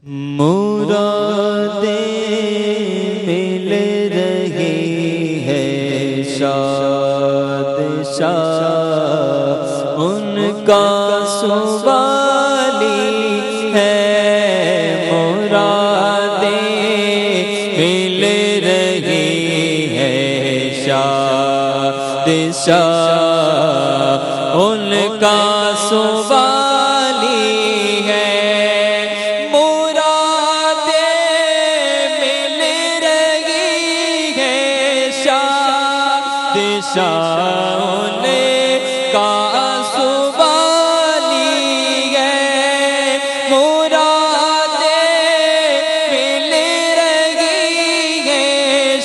مرادیں مل رہی ہے شاد شاد ان کا سوالی ہے مرادیں مل رہی ہے شاد شاد ان کا سوالی ہے ان کا سوالی ہے مرادیں مل رہی ہے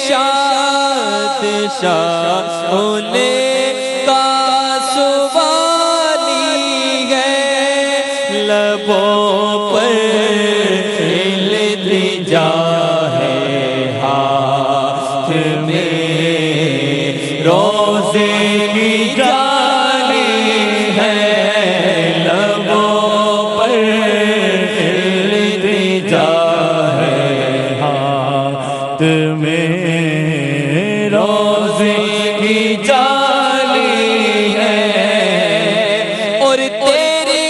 شاد شاد ان کا سوالی ہے لبوں پر التجا ہے ہاتھ میں روزے کی جالی ہے لبوں پر التجا ہے ہاتھ میں روزے کی جالی ہے اور تیری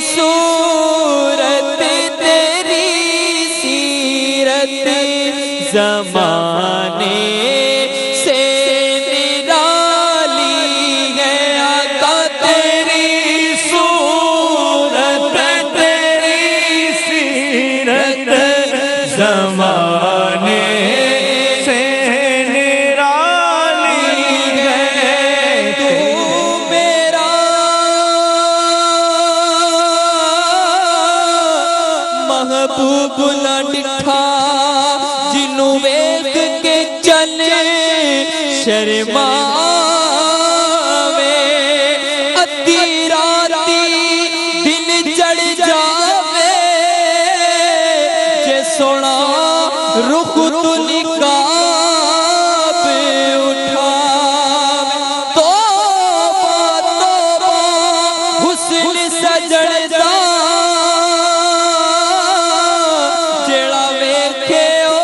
صورت تیری سیرت زمانے زمانے سے نرالی ہے تو میرا محبوب نہ ڈٹھا جنوں ویکھ کے چلے شرماوے ادھی راتی دل چڑھ جاوے جے سونا رخ تو نقاب اٹھاوے توبہ حسن سجڑ دا جیڑا ویکھے او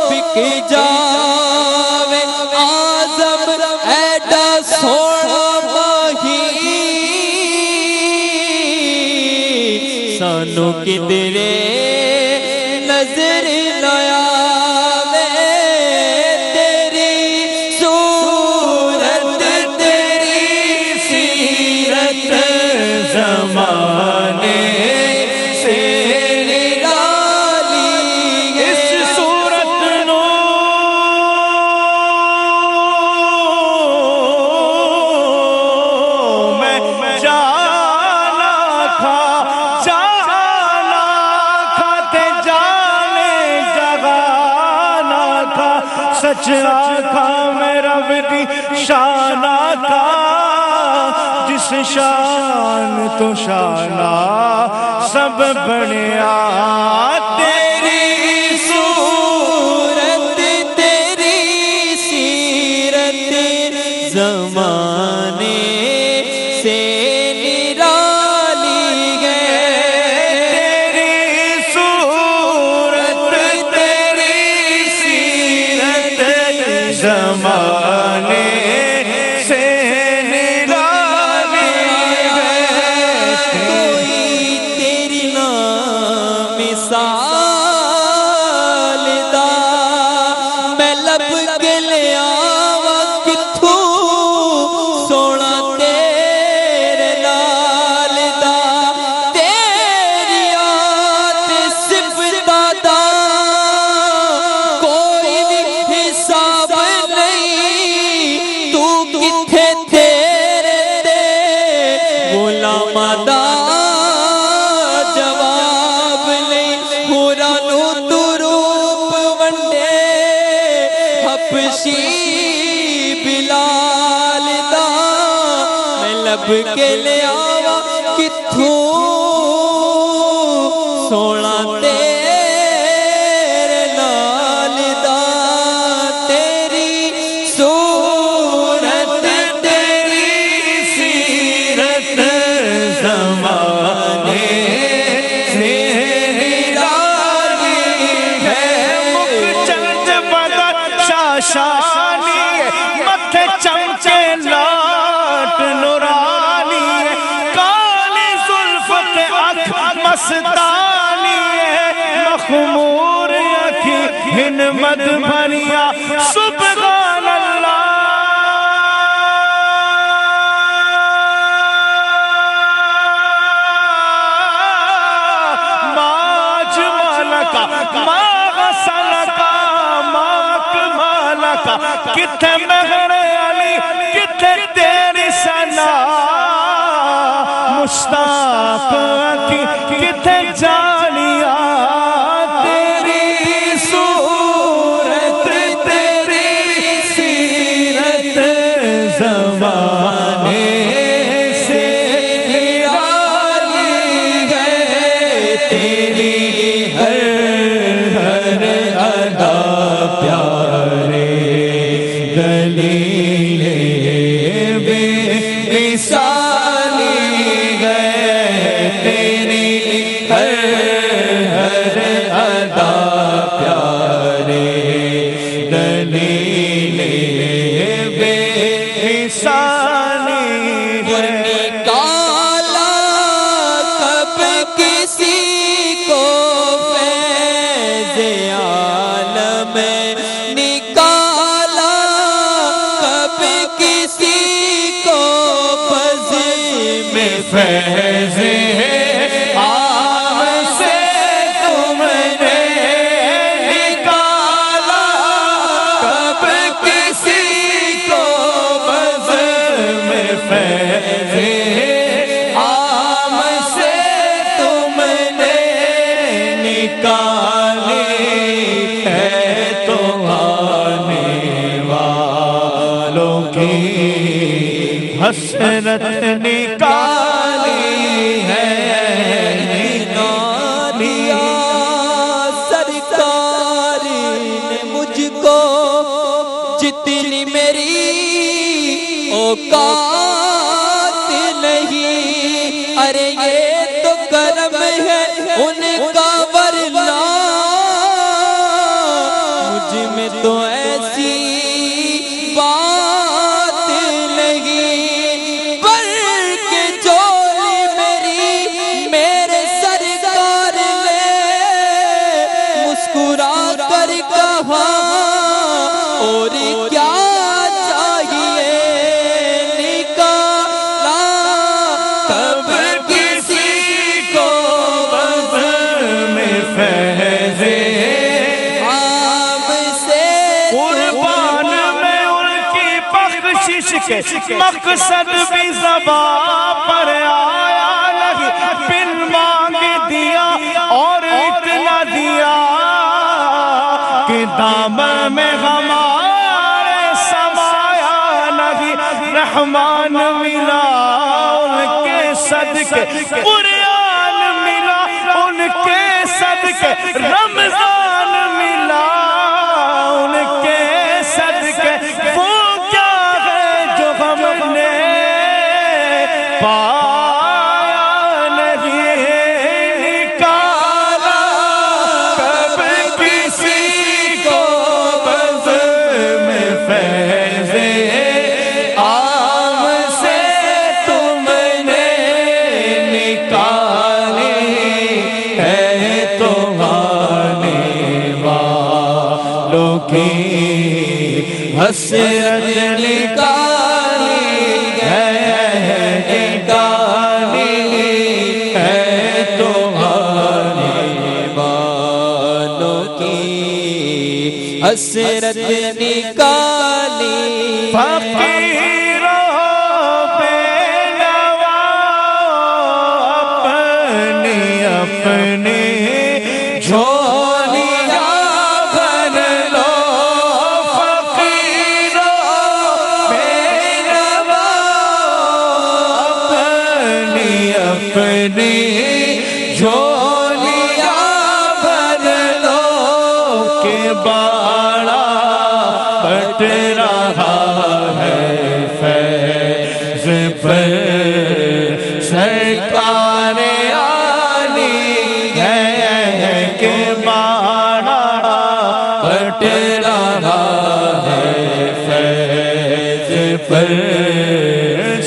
بک جاوے آزم ایڈا سونا ماہی سانو کدرے نظر نہ آوے تیری صورت تیری سیرت زمانے سے نرالی ہے اس صورت نو میں جانا تھا سچ آکھا میرا بدی شان آکھا جس شان تو شانہ سب بنیا تیری صورت تیری سیرت زمانے سے نرالی ہے تیری صورت تیری سیرت زمانے سے نرالی ہے کوئی تیری نام مثال دا میں لب کے لے آواں کتھوں سونا تیرے نال دا تیری آت صفتاں دا کوئی حساب غلاماں دا جواب نہیں ہوراں نوں تو روپ ونڈے حبشی بلال دا میں لب کے لے آواں کتھوں سونا تیرے نال دا تیری صورت تیری سیرت زمانے سے مستانی مخمور اکھی ہنمت بھریا سبحان اللہ ما جمالک ما غسلک ما اکمالک کتھے مہر علی کتھے تیری ثنا مشتاق کی کتھے جانیا تیری صورت تیری سیرت زمانے سے عالی ہے تیری ہر ادا پیارے دلیل بے مثالی ادا پیارے دلیل بے مثالی نکالا کب کسی کو فیض عالم نکالا کب کسی کو بزم فیض حسرت نکالی ہے نکالیا سرکار نے مجھ کو جتنی میری اوقات نہیں ارے یہ تو کرم ہے ان کا ورنہ مجھ میں تو ایسی بات نہیں اور کیا چاہیے نکالا کب کسی کو بزم فیض عام سے قربان میں ان کی بخشش کے مقصد بھی زباں پر آیا نہیں بن مانگ دیا اور اتنا دیا کہ دامن میں ہمارے سمایا نہیں رحمان ملا ان کے صدقے قرآن ملا ان کے صدقے رمضان ملا ان کے صدقے وہ کیا ہے جو ہم نے پایا نہیں نکالا کب کسی کو بزم فیض عام سے تم نے نکالی ہے تو آنے والوں کی حسرت نکالی ہے نکالی ہے تو آنے والوں کی حسرت نکالی فقیروں بے نوا اپنی اپنی جھولیاں بھر لو فقیروں بے نوا اپنی اپنی جھولیاں بھر لو کہ باڑا پٹ رہا ہے فیض پر سرکار آنی ہے کہ باڑا پٹ رہا ہے فیض پر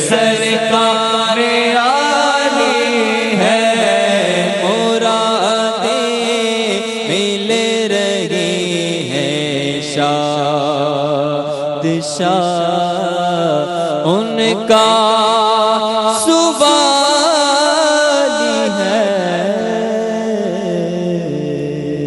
سرکار آنی ہے بادشاہ ان کا